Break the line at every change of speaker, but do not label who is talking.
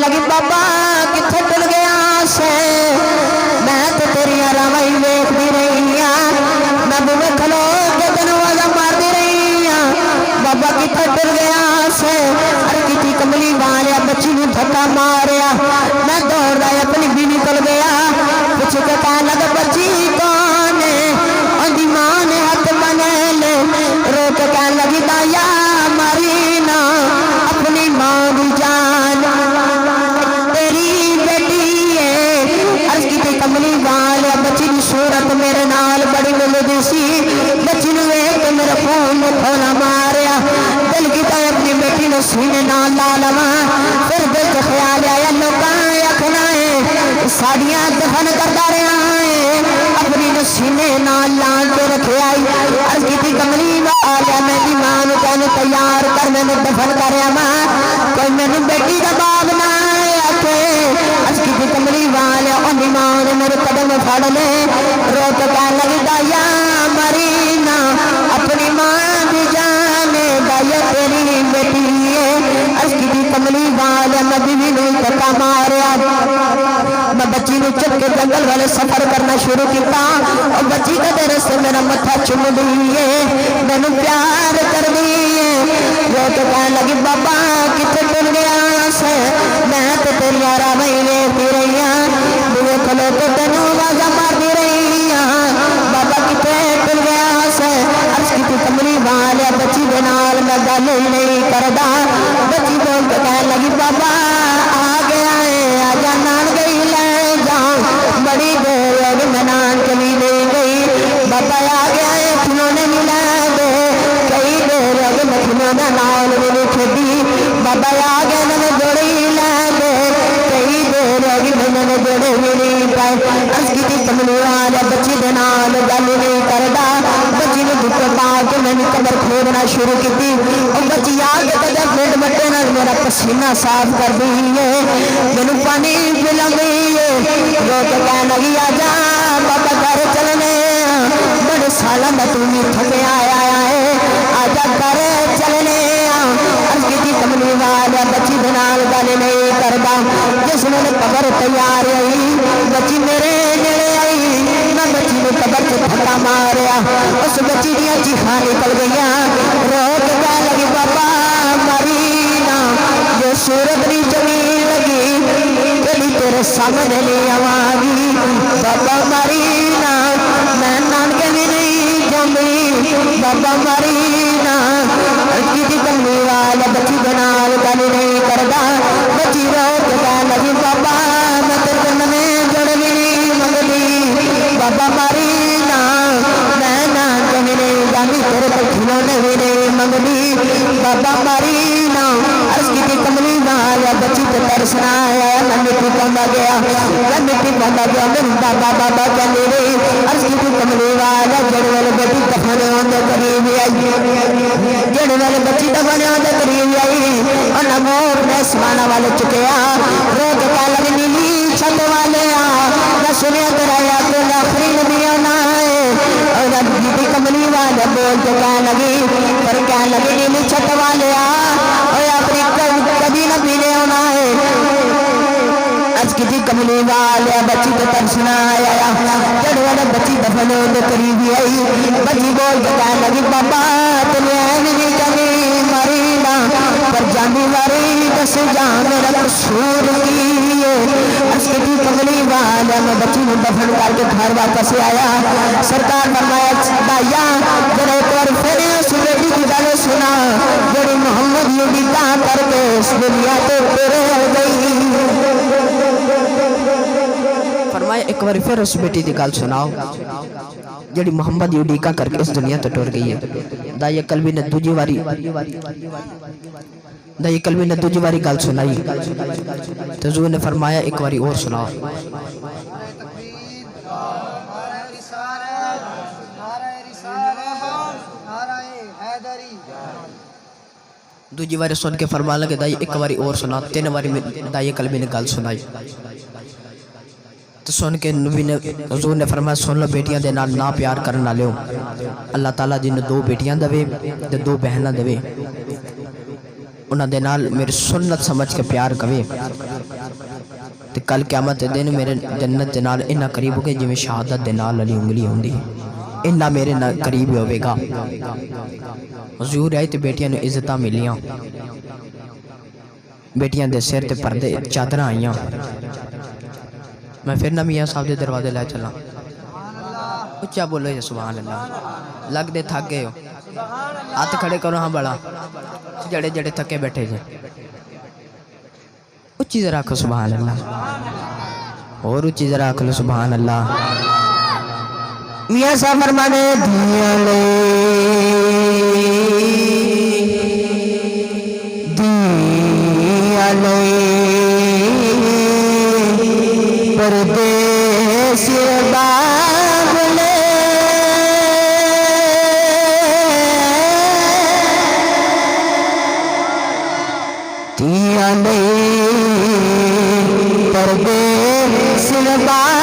लगी बाबा किथे टुल गया से मैं तो तेरिया रावां ही वेखदी रही हां मैं बुवे खलो के तेन आवाज़ां मारदी रही हां बाबा किथे टुल गया से अरे किती कमली वालिया बच्ची नूं धक्का मारिया मैं दौड़दा अपनी बीवी कोल गया पूछ के कहन लगा बच्ची कौन है आंदी मां ने हाथ बने ले रो के कहन लगी दाया मारी ना अपनी मां दी जान तेरी बेटी है अर्ज की कमली वाल बच्ची की सूरत मेरे नाल बड़ी मिलदी सी बच्ची नूं वेख के मेरे खून में खोला मारिया दिल की अपनी बेटी ने सीने नाल ला लवां फिर दिल च ख्याल आया लोकां आखना है साड़ियां दफन करदा रहा है अपनी नूं सीने नाल लान के रखे आई अर्ज की कमली वाल मेरी मां नूं कहने तैयार कर मैंने दफन करया मां कोई मैनू बेटी का बाप ना आखे अर्ज की कमली वाल ओदी मां ने मेरे कदम फड़ ले रो के कहन लगी दाया मरी ना अपनी मां दी जान दाया तेरी बेटी है अर्ज की कमली वाल मैं बीवी ने धक्का मारिया मैं बच्ची ने चुप के जंगल वाले सफर करना शुरू किया और बच्ची का तेरे से मेरा मत्था चुम दी है मैनू प्यार कर दी है वो तो कहने लगी बाबा किथे टुल गया से मैं तो तेरिया रावां ही वेखदी रही हां बुवे खलो के तेनू आवाज़ां मारदी रही हां बाबा किथे टुल गया से अर्ज की कमली वाल बच्ची दे नाल मैं गल ही नहीं करदा बच्ची बोल के कहन लगी बाबा आ गया है आजा नान गई ले जाऊं बड़ी देर अभी मैं नान चली नहीं गई बाबा आ गया है खिलौने मिला दे कई देर अभी मैं खिलौना नाल नहीं खेदी बाबा आ गया मैंने जोड़े ला दे कई देर अभी मैंने जोड़े भी नहीं पाए अर्ज की कमली वाल बच्ची दे नाल गल नहीं करदा बच्ची ने दुख पा के मैंने कबर खोदना शुरू की और बच्ची आ के कदम पेट मट्टे नाल मेरा पसीना साफ कर दी है मैनू पानी पिला गई है रो के कहन लगी आजा बाबा घर चलने बड़े सालों में तू थके आया है आजा घर चलने अर्ज की कमली वाल बच्ची दे नाल गल नहीं करदा जिसने कबर तैयार हुई बच्ची मेरे नेड़े आई मैं बच्ची ने कबर से धक्का मारिया उस बच्ची दियां चीखां निकल गई रो के कहन लगी बाबा मरी ना जो सूरत नी जमीन लगी तेरी तेरे सामने ले आवागी बाबा मरी ना मैं नानके भी नहीं जाऊंगी बाबा मरी ना की कमली वाल बच्ची दे नाल गल नहीं करदा बच्ची रो के कहन लगी बाबा मैं तेरे नवें जड़ भी नहीं मंगदी बाबा मरी ना मैं नानके भी नहीं जाऊंगी तेरे को खिलौने भी नहीं मंगदी बाबा मरी ना अर्ज की कमली वाल बच्ची को तरसना आया मैं मिट्टी पांदा गया मैं मिट्टी पांदा गया मेरे बाबा बाबा कहने रही अर्ज की कमली वाल जड़ वाले बच्ची दफन होने करीब आई जड़ वाले बच्ची दफन होने करीब आई और मोर ने समाना वाले चुकया रो के कह लगी नीली छत वाले मैं सुनिया तेरा या तो आखिरी नबी आना है और दीदी कमली वाले बोल के कह लगी पर कह लगी नीली छत वाले और अपनी कभी न पीने होना है आज की कमली वाले बच्ची को तरसना आया जड़ वाले बच्ची दफन होने करीब आई बच्ची बोल के कह लगी बाबा तुम्हें नहीं कभी मरी ना पर जानी मारी दस जा मेरा कसूर की आज की कमली वाले मैं बच्ची को दफन करके घर वापस आया सरकार फरमाया दाया जरा एक बार फिर उस बेटी की गल सुना जड़ी मोहम्मद यूं करके इस दुनिया तो तेरे गई फरमाया एक बार फिर उस बेटी की गल सुनाओ जड़ी मोहम्मद यूडीका करके इस दुनिया तो टुर गई है दाई कलबी ने दूजी वारी गल सुनाई तो हुजूर ने फरमाया एक बारी और सुनाओ दूजी बारी सुन के फरमा लगे दाई एक बारी और सुना तीन बारी दाई कलबी ने गल सुनाई तो सुन के नबी ने हुजूर ने फरमाया सुन लो बेटियां दे नाल ना प्यार करन वाले हो अल्लाह ताला जिन्हें दो बेटियां देवे ते दो बहना देवे उन्होंने नाल मेरी सुन्नत समझ के प्यार कवे तो कल क़यामत के दिन मेरे जन्नत के नाल इन्ना करीब हो गए जिवें शहादत के नाल वाली उंगली होंदी इन्ना मेरे नाल करीब होवेगा। हजूर आई तो बेटियां नूं इज्जतां मिलियां, बेटियां दे सिर ते पर्दे चादर आईयां। मैं फिर ना मियाँ साहब के दरवाजे लै चला। उच्चा बोलो या सुभान अल्लाह। लगदे थक गए हो, हाथ खड़े करो हाँ बड़ा जड़े जड़े थके बैठे जे उच्ची जरा आखो सुभान अल्लाह, और उच्ची जरा आख लो सुभान अल्लाह। मियाँ साहब फरमाने दिया ले परदेस बाबले दिया ले परदेस बाबले